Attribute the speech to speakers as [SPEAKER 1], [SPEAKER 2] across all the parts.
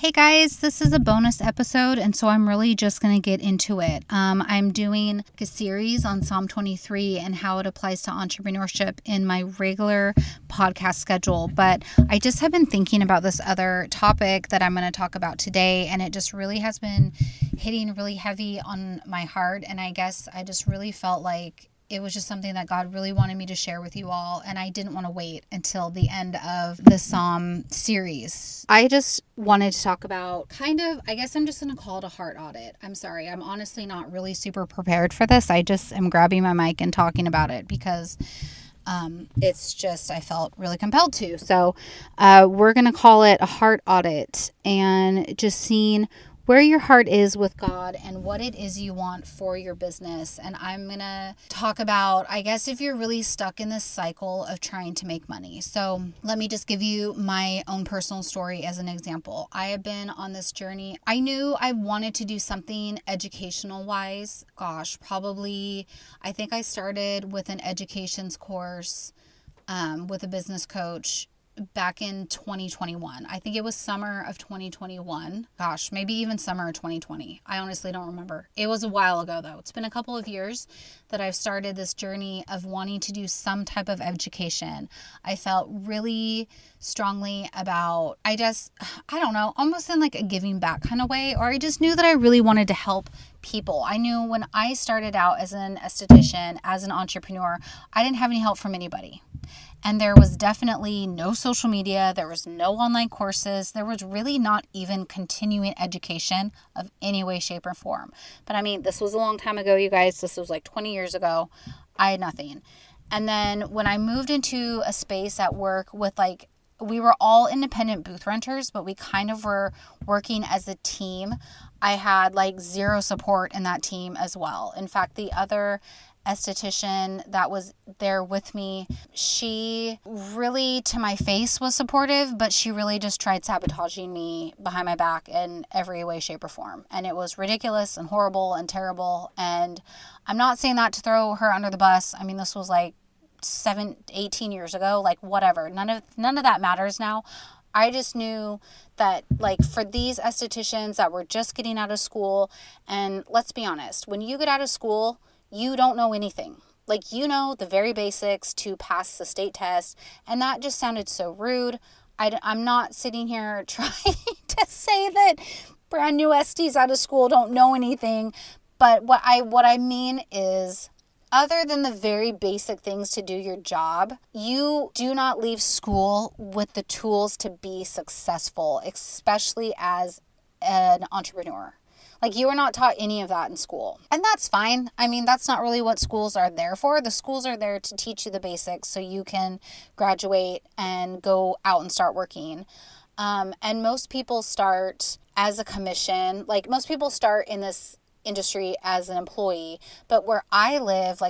[SPEAKER 1] Hey guys, this is a bonus episode, and so I'm really just going to get into it. I'm doing a series on Psalm 23 and how it applies to entrepreneurship in my regular podcast schedule, but I just have been thinking about this other topic that I'm going to talk about today, and it just really has been hitting really heavy on my heart, and I guess I just really felt like it was just something that God really wanted me to share with you all, and I didn't want to wait until the end of the Psalm series. I just wanted to talk about I guess I'm just going to call it a heart audit. I'm sorry. I'm honestly not really super prepared for this. I just am grabbing my mic and talking about it because it's just, I felt really compelled to. So we're going to call it a heart audit and just seeing where your heart is with God and what it is you want for your business. And I'm going to talk about, I guess, if you're really stuck in this cycle of trying to make money. So let me just give you my own personal story as an example. I have been on this journey. I knew I wanted to do something educational wise. Probably, I think I started with an educations course with a business coach back in 2021. I think it was summer of 2021. Maybe even summer of 2020. I honestly don't remember. It was a while ago though. It's been a couple of years that I've started this journey of wanting to do some type of education. I felt really strongly about, I don't know, almost in like a giving back kind of way, or I just knew that I really wanted to help people. I knew when I started out as an esthetician, as an entrepreneur, I didn't have any help from anybody. And there was definitely no social media. There was no online courses. There was really not even continuing education of any way, shape, or form. But I mean, this was a long time ago, you guys. This was like 20 years ago. I had nothing. And then when I moved into a space at work with we were all independent booth renters, but we kind of were working as a team. I had zero support in that team as well. In fact, the other esthetician that was there with me, she really to my face was supportive, but she really just tried sabotaging me behind my back in every way, shape, or form. And it was ridiculous and horrible and terrible. And I'm not saying that to throw her under the bus. I mean, this was 18 years ago, whatever. None of that matters now. I just knew that for these estheticians that were just getting out of school, and let's be honest, when you get out of school, you don't know anything. You know the very basics to pass the state test, and that just sounded so rude. I'm not sitting here trying to say that brand new esties out of school don't know anything, but what I mean is, other than the very basic things to do your job, you do not leave school with the tools to be successful, especially as an entrepreneur. You are not taught any of that in school. And that's fine. I mean, that's not really what schools are there for. The schools are there to teach you the basics so you can graduate and go out and start working. And most people start as a commission. Most people start in this industry as an employee. But where I live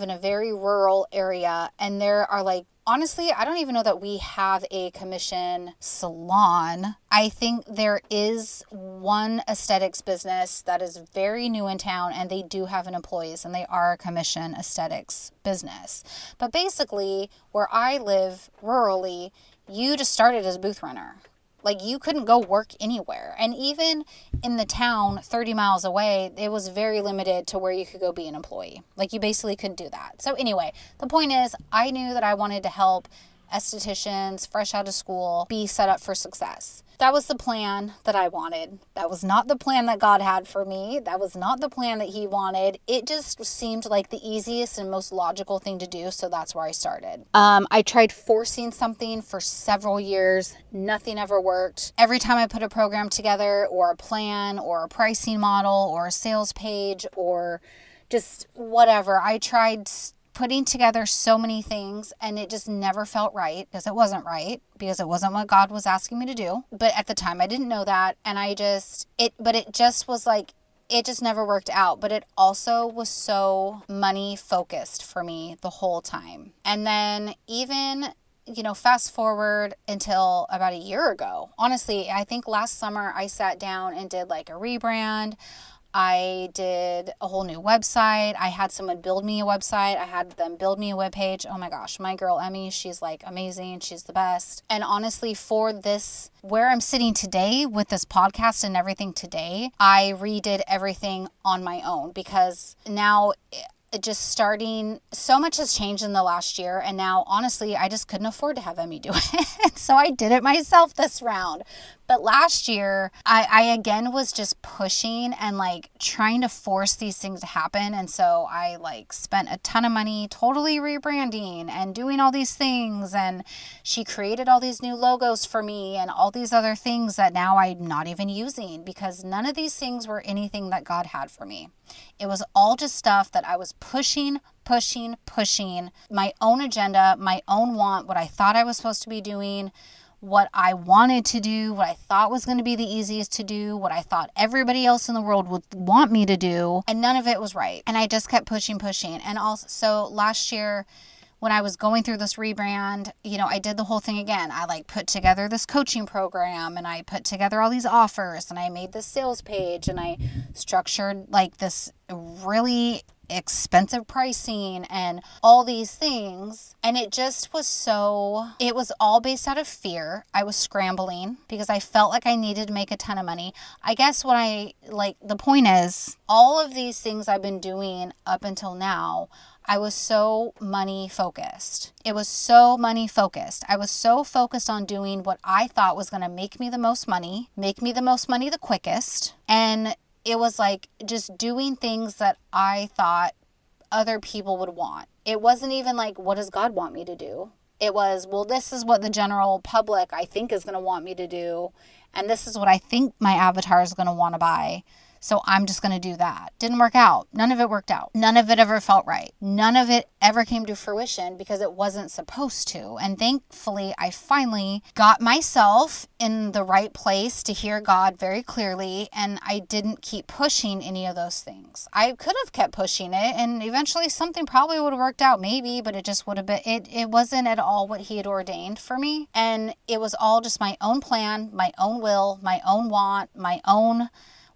[SPEAKER 1] in a very rural area, and there are honestly, I don't even know that we have a commission salon. I think there is one aesthetics business that is very new in town, and they do have an employees, and they are a commission aesthetics business. But basically, where I live rurally, you just started as a booth renter. You couldn't go work anywhere. And even in the town 30 miles away, it was very limited to where you could go be an employee. You basically couldn't do that. So anyway, the point is, I knew that I wanted to help estheticians fresh out of school be set up for success. That was the plan that I wanted. That was not the plan that God had for me. That was not the plan that He wanted. It just seemed like the easiest and most logical thing to do, so that's where I started. I tried forcing something for several years. Nothing ever worked. Every time I put a program together, or a plan, or a pricing model, or a sales page, or just whatever, I tried putting together so many things, and it just never felt right because it wasn't right, because it wasn't what God was asking me to do. But at the time I didn't know that, and it just was it just never worked out. But it also was so money focused for me the whole time. And then even fast forward until about a year ago. Honestly, I think last summer I sat down and did a rebrand. I did a whole new website. I had someone build me a website. I had them build me a webpage. Oh my gosh, my girl Emmy, she's like amazing. She's the best. And honestly, for this, where I'm sitting today with this podcast and everything today, I redid everything on my own, because now just starting, so much has changed in the last year, and now honestly I just couldn't afford to have Emmy do it. So I did it myself this round. But last year I again was just pushing and like trying to force these things to happen, and so I like spent a ton of money totally rebranding and doing all these things, and she created all these new logos for me and all these other things that now I'm not even using, because none of these things were anything that God had for me. It was all just stuff that I was pushing my own agenda, my own want, what I thought I was supposed to be doing, what I wanted to do, what I thought was going to be the easiest to do, what I thought everybody else in the world would want me to do, and none of it was right. And I just kept pushing. And also, so last year, when I was going through this rebrand, I did the whole thing again. I like put together this coaching program, and I put together all these offers, and I made this sales page, and I structured like this really expensive pricing and all these things. And it just was it was all based out of fear. I was scrambling because I felt like I needed to make a ton of money. I guess the point is, all of these things I've been doing up until now, I was so money focused. It was so money focused. I was so focused on doing what I thought was going to make me the most money the quickest. And it was like just doing things that I thought other people would want. It wasn't even like, what does God want me to do? It was, well, this is what the general public I think is going to want me to do. And this is what I think my avatar is going to want to buy. So I'm just going to do that. Didn't work out. None of it worked out. None of it ever felt right. None of it ever came to fruition because it wasn't supposed to. And thankfully, I finally got myself in the right place to hear God very clearly. And I didn't keep pushing any of those things. I could have kept pushing it, and eventually something probably would have worked out, maybe, but it just would have been, it wasn't at all what He had ordained for me. And it was all just my own plan, my own will, my own want, my own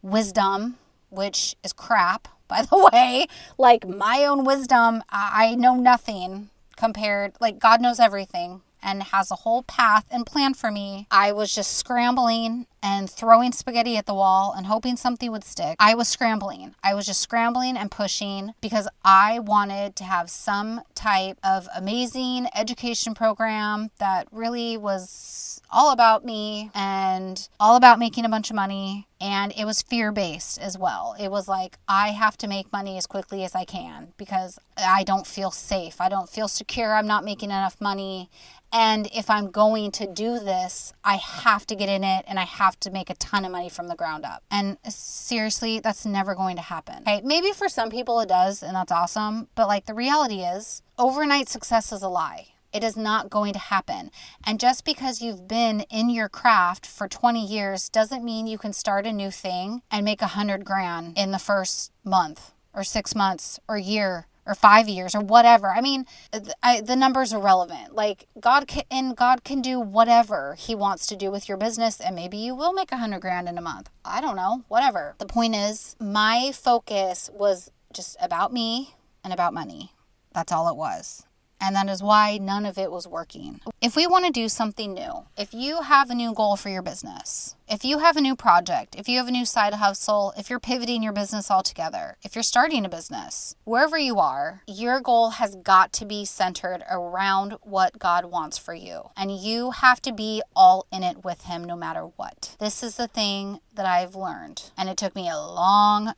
[SPEAKER 1] wisdom, which is crap, by the way. Like, my own wisdom, I know nothing compared, like, God knows everything and has a whole path and plan for me. I was just scrambling and throwing spaghetti at the wall and hoping something would stick. I was scrambling. I was just scrambling and pushing because I wanted to have some type of amazing education program that really was all about me and all about making a bunch of money. And it was fear-based as well. It was like, I have to make money as quickly as I can because I don't feel safe. I don't feel secure. I'm not making enough money. And if I'm going to do this, I have to get in it and I have to make a ton of money from the ground up. And seriously, that's never going to happen. Okay, maybe for some people it does, and that's awesome. But like, the reality is, overnight success is a lie. It is not going to happen. And just because you've been in your craft for 20 years doesn't mean you can start a new thing and make $100,000 in the first month or 6 months or year or 5 years or whatever. I mean, the numbers are relevant. Like, God can do whatever He wants to do with your business, and maybe you will make $100,000 in a month. I don't know, whatever. The point is, my focus was just about me and about money. That's all it was. And that is why none of it was working. If we want to do something new, if you have a new goal for your business, if you have a new project, if you have a new side hustle, if you're pivoting your business altogether, if you're starting a business, wherever you are, your goal has got to be centered around what God wants for you. And you have to be all in it with Him no matter what. This is the thing that I've learned. And it took me a long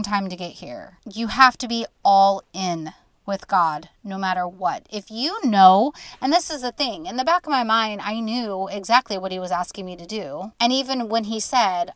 [SPEAKER 1] time to get here. You have to be all in with God no matter what. If you know, and this is the thing, in the back of my mind, I knew exactly what He was asking me to do. And even when He said,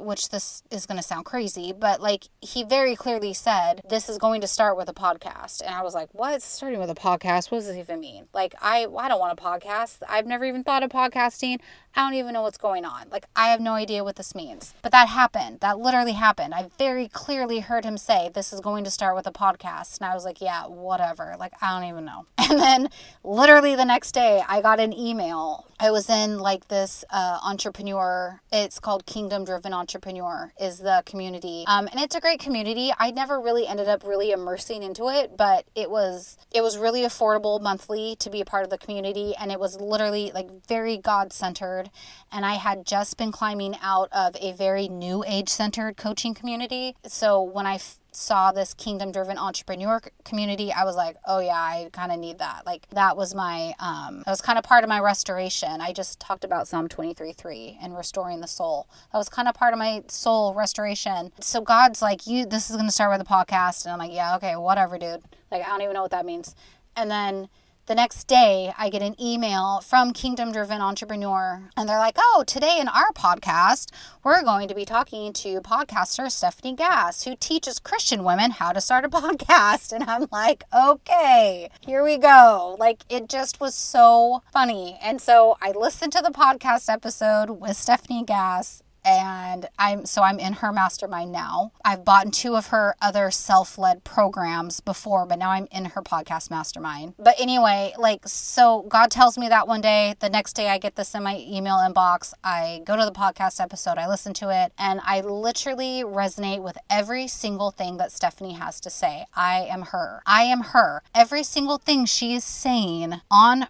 [SPEAKER 1] which this is going to sound crazy, but like, He very clearly said, this is going to start with a podcast. And I was like, what? Starting with a podcast? What does this even mean? Like, I don't want a podcast. I've never even thought of podcasting. I don't even know what's going on. Like, I have no idea what this means. But that happened. That literally happened. I very clearly heard Him say, this is going to start with a podcast. And I was like, yeah, yeah, whatever. Like, I don't even know. And then literally the next day I got an email. I was in like this entrepreneur, it's called Kingdom Driven Entrepreneur is the community. And it's a great community. I never really ended up really immersing into it, but it was really affordable monthly to be a part of the community. And it was literally like very God-centered. And I had just been climbing out of a very new age-centered coaching community. So when I saw this Kingdom Driven Entrepreneur community, I was like, oh yeah, I kind of need that. Like that was my, that was kind of part of my restoration. I just talked about Psalm 23:3 and restoring the soul. That was kind of part of my soul restoration. So God's like, this is going to start with a podcast. And I'm like, yeah, okay, whatever, dude. Like, I don't even know what that means. And then the next day, I get an email from Kingdom Driven Entrepreneur, and they're like, oh, today in our podcast, we're going to be talking to podcaster Stephanie Gass, who teaches Christian women how to start a podcast. And I'm like, okay, here we go. Like, it just was so funny. And so I listened to the podcast episode with Stephanie Gass, and I'm in her mastermind now. I've bought 2 of her other self-led programs before, but now I'm in her podcast mastermind. But anyway, like, so God tells me that one day. The next day I get this in my email inbox. I go to the podcast episode, I listen to it, and I literally resonate with every single thing that Stephanie has to say. I am her. I am her. Every single thing she is saying on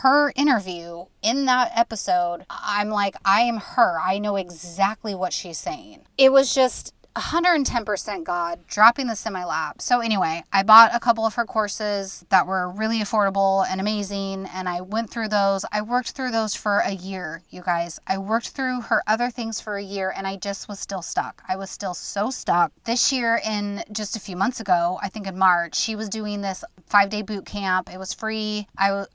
[SPEAKER 1] her interview in that episode, I'm like, I am her. I know exactly what she's saying. It was just 110% God dropping this in my lap. So anyway, I bought a couple of her courses that were really affordable and amazing, and I went through those. I worked through those for a year, you guys. I worked through her other things for a year, and I just was still stuck. I was still so stuck. This year, in just a few months ago, I think in March, she was doing this 5-day boot camp. It was free. I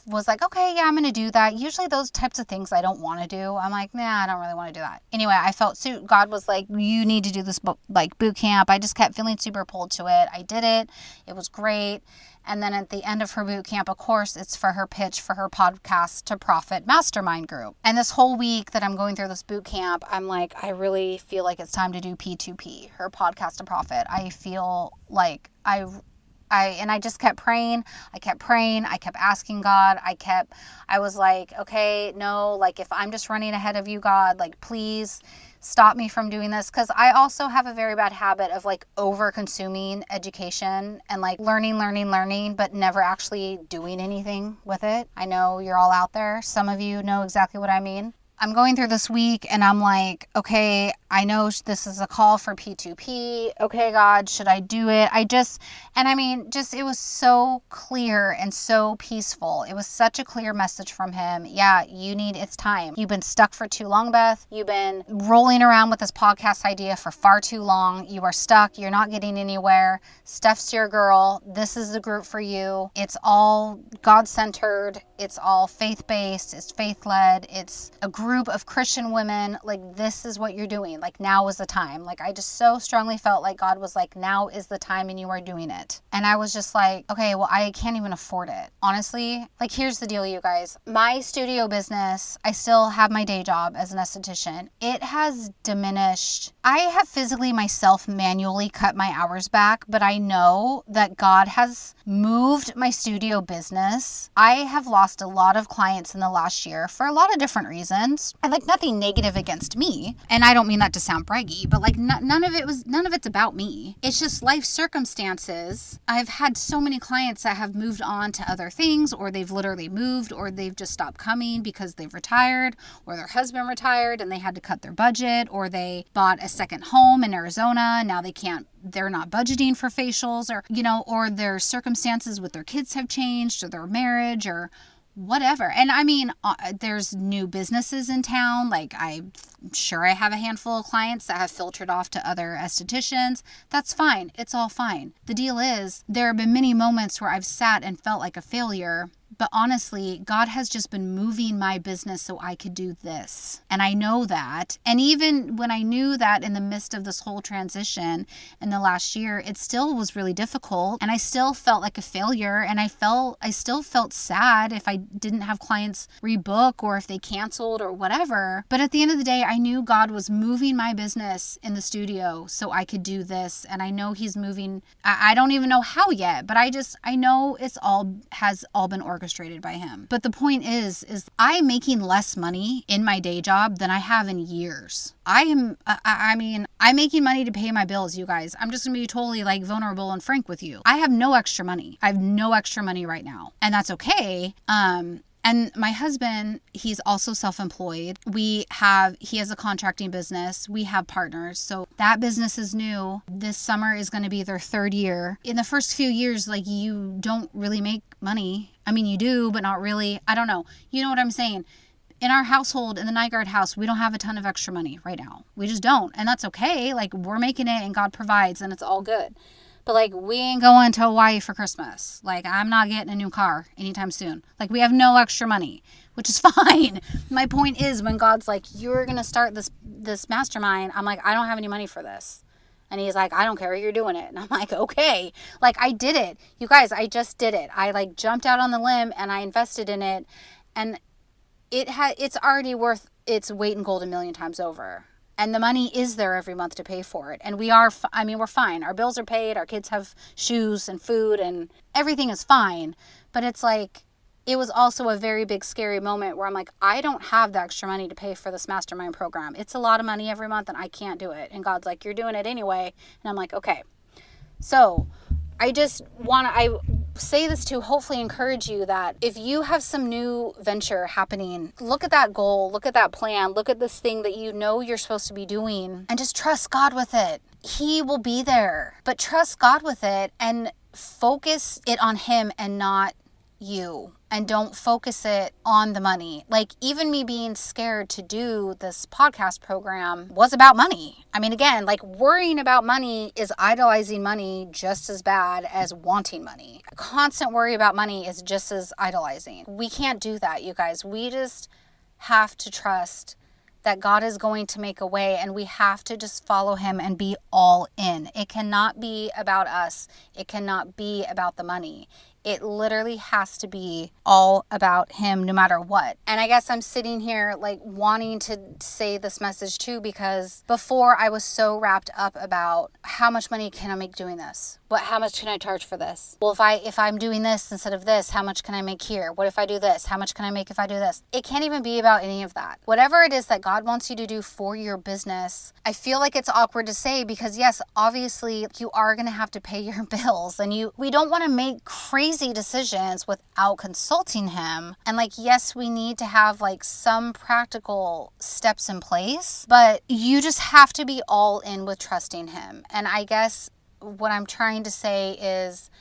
[SPEAKER 1] was like, okay, yeah, I'm going to do that. Usually those types of things I don't want to do. I'm like, nah, I don't really want to do that. Anyway, I felt God was like, you need to do this like boot camp. I just kept feeling super pulled to it. I did it. It was great. And then at the end of her boot camp, of course, it's for her pitch for her Podcast to Profit mastermind group. And this whole week that I'm going through this boot camp, I'm like, I really feel like it's time to do P2P, her Podcast to Profit. I feel like I just kept praying. I kept asking God. I was like, okay, no, like if I'm just running ahead of you, God, like please stop me from doing this. Because I also have a very bad habit of like over consuming education and like learning, but never actually doing anything with it. I know you're all out there. Some of you know exactly what I mean. I'm going through this week and I'm like, okay, I know this is a call for P2P. Okay, God, should I do it? It was so clear and so peaceful. It was such a clear message from him. Yeah, it's time. You've been stuck for too long, Beth. You've been rolling around with this podcast idea for far too long. You are stuck. You're not getting anywhere. Steph's your girl. This is the group for you. It's all God-centered. It's all faith-based. It's faith-led. It's a group of Christian women. Like, this is what you're doing. Like, now is the time. Like, I just so strongly felt like God was like, now is the time and you are doing it. And I was just like, okay, well, I can't even afford it. Honestly, like, here's the deal, you guys. My studio business, I still have my day job as an esthetician. It has diminished. I have physically myself manually cut my hours back, but I know that God has moved my studio business. I have lost a lot of clients in the last year for a lot of different reasons. And like nothing negative against me. And I don't mean that to sound braggy, but like none of it's about me. It's just life circumstances. I've had so many clients that have moved on to other things, or they've literally moved, or they've just stopped coming because they've retired, or their husband retired and they had to cut their budget, or they bought a second home in Arizona. Now they're not budgeting for facials, or their circumstances with their kids have changed, or their marriage, or whatever. And I mean, there's new businesses in town. Like, I'm sure I have a handful of clients that have filtered off to other estheticians. That's fine. It's all fine. The deal is, there have been many moments where I've sat and felt like a failure, But honestly, God has just been moving my business so I could do this. And I know that. And even when I knew that in the midst of this whole transition in the last year, it still was really difficult. And I still felt like a failure. And I still felt sad if I didn't have clients rebook or if they canceled or whatever. But at the end of the day, I knew God was moving my business in the studio so I could do this. And I know he's moving. I don't even know how yet, but I know has all been orchestrated by him. But the point is I'm making less money in my day job than I have in years. I'm making money to pay my bills, you guys. I'm just gonna be totally like vulnerable and frank with you. I have no extra money. I have no extra money right now. And that's okay. And my husband, he's also self-employed. He has a contracting business. We have partners. So that business is new. This summer is going to be their third year. In the first few years, like, you don't really make money. I mean, you do, but not really. I don't know. You know what I'm saying? In our household, in the Nygaard house, we don't have a ton of extra money right now. We just don't. And that's okay. Like, we're making it and God provides and it's all good. But, like, we ain't going to Hawaii for Christmas. Like, I'm not getting a new car anytime soon. Like, we have no extra money, which is fine. My point is, when God's like, you're going to start this mastermind, I'm like, I don't have any money for this. And he's like, I don't care, you're doing it. And I'm like, okay. Like, I did it. You guys, I just did it. I, like, jumped out on the limb and I invested in it. And it's already worth its weight in gold a million times over. And the money is there every month to pay for it. And we're fine. Our bills are paid. Our kids have shoes and food and everything is fine. But it's like, it was also a very big scary moment where I'm like, I don't have the extra money to pay for this mastermind program. It's a lot of money every month and I can't do it. And God's like, you're doing it anyway. And I'm like, okay. So I say this to hopefully encourage you that if you have some new venture happening, look at that goal, look at that plan, look at this thing that you know you're supposed to be doing and just trust God with it. He will be there, but trust God with it and focus it on him and not you. And don't focus it on the money. Like, even me being scared to do this podcast program was about money. I mean, again, like, worrying about money is idolizing money just as bad as wanting money. A constant worry about money is just as idolizing. We can't do that, you guys. We just have to trust that God is going to make a way, and we have to just follow him and be all in. It cannot be about us. It cannot be about the money. It literally has to be all about him no matter what. And I guess I'm sitting here like wanting to say this message too, because before I was so wrapped up about how much money can I make doing this? How much can I charge for this? Well, if I'm doing this instead of this, how much can I make here? What if I do this? How much can I make if I do this? It can't even be about any of that. Whatever it is that God wants you to do for your business, I feel like it's awkward to say because yes, obviously you are going to have to pay your bills and we don't want to make crazy decisions without consulting him. And like, yes, we need to have like some practical steps in place, but you just have to be all in with trusting him. And I guess what I'm trying to say is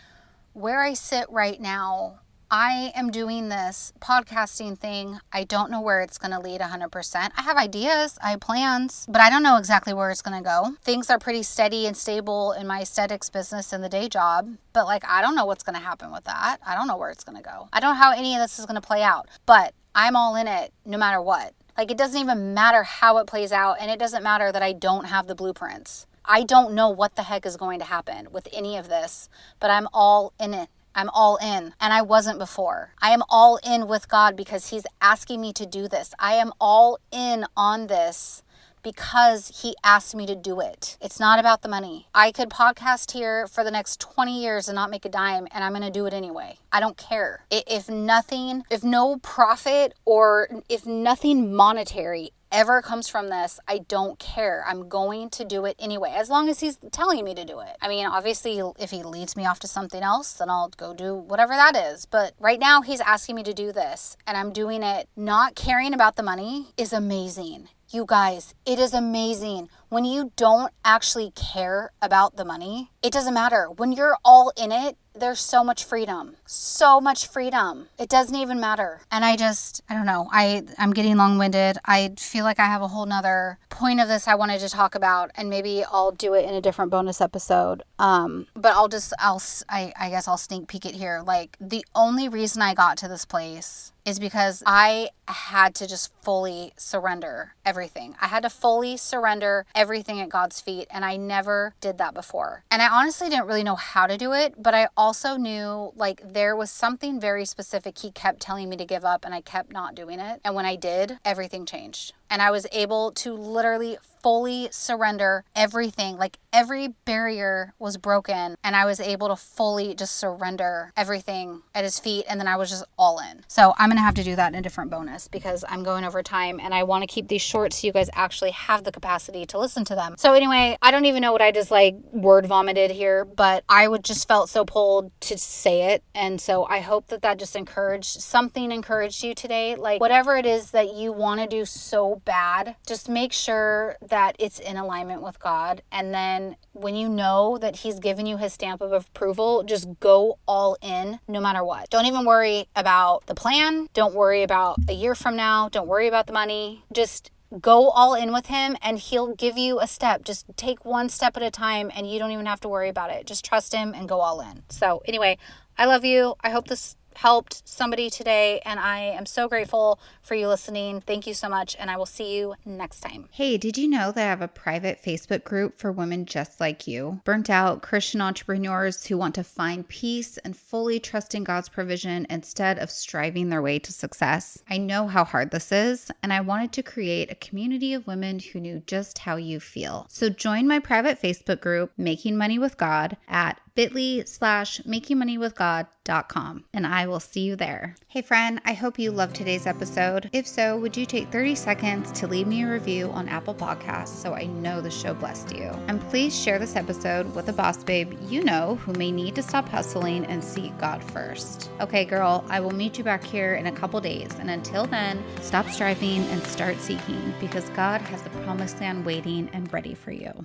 [SPEAKER 1] where I sit right now, I am doing this podcasting thing. I don't know where it's going to lead 100%. I have ideas, I have plans, but I don't know exactly where it's going to go. Things are pretty steady and stable in my aesthetics business and the day job, but like, I don't know what's going to happen with that. I don't know where it's going to go. I don't know how any of this is going to play out, but I'm all in it no matter what. Like, it doesn't even matter how it plays out, and it doesn't matter that I don't have the blueprints. I don't know what the heck is going to happen with any of this, but I'm all in it. I'm all in, and I wasn't before. I am all in with God because he's asking me to do this. I am all in on this because he asked me to do it. It's not about the money. I could podcast here for the next 20 years and not make a dime, and I'm going to do it anyway. I don't care. If no profit or if nothing monetary ever comes from this, I don't care. I'm going to do it anyway, as long as he's telling me to do it. I mean, obviously, if he leads me off to something else, then I'll go do whatever that is. But right now, he's asking me to do this, and I'm doing it. Not caring about the money is amazing. You guys, it is amazing. When you don't actually care about the money, it doesn't matter. When you're all in it, there's so much freedom. So much freedom. It doesn't even matter. And I don't know. I'm getting long-winded. I feel like I have a whole nother point of this I wanted to talk about, and maybe I'll do it in a different bonus episode. But I guess I'll sneak peek it here. Like, the only reason I got to this place is because I had to just fully surrender everything. I had to fully surrender everything at God's feet, and I never did that before. And I honestly didn't really know how to do it, but I also knew like there was something very specific He kept telling me to give up, and I kept not doing it. And when I did, everything changed. And I was able to literally fully surrender everything. Like, every barrier was broken, and I was able to fully just surrender everything at His feet. And then I was just all in. So I'm going to have to do that in a different bonus because I'm going over time, and I want to keep these short so you guys actually have the capacity to listen to them. So anyway, I don't even know what I just like word vomited here, but I would just felt so pulled to say it. And so I hope that just encouraged you today. Like, whatever it is that you want to do so bad, just make sure that it's in alignment with God. And then when you know that He's given you His stamp of approval, just go all in no matter what. Don't even worry about the plan. Don't worry about a year from now. Don't worry about the money. Just go all in with Him, and He'll give you a step. Just take one step at a time, and you don't even have to worry about it. Just trust Him and go all in. So anyway, I love you. I hope this helped somebody today, and I am so grateful for you listening. Thank you so much, and I will see you next time. Hey, did you know that I have a private Facebook group for women just like you? Burnt out Christian entrepreneurs who want to find peace and fully trust in God's provision instead of striving their way to success. I know how hard this is, and I wanted to create a community of women who knew just how you feel. So join my private Facebook group, Making Money with God, at bit.ly/makingmoneywithgod.com, and I will see you there. Hey friend, I hope you loved today's episode. If so, would you take 30 seconds to leave me a review on Apple Podcasts so I know the show blessed you? And please share this episode with a boss babe you know who may need to stop hustling and seek God first. Okay, girl, I will meet you back here in a couple days, and until then, stop striving and start seeking, because God has the promised land waiting and ready for you.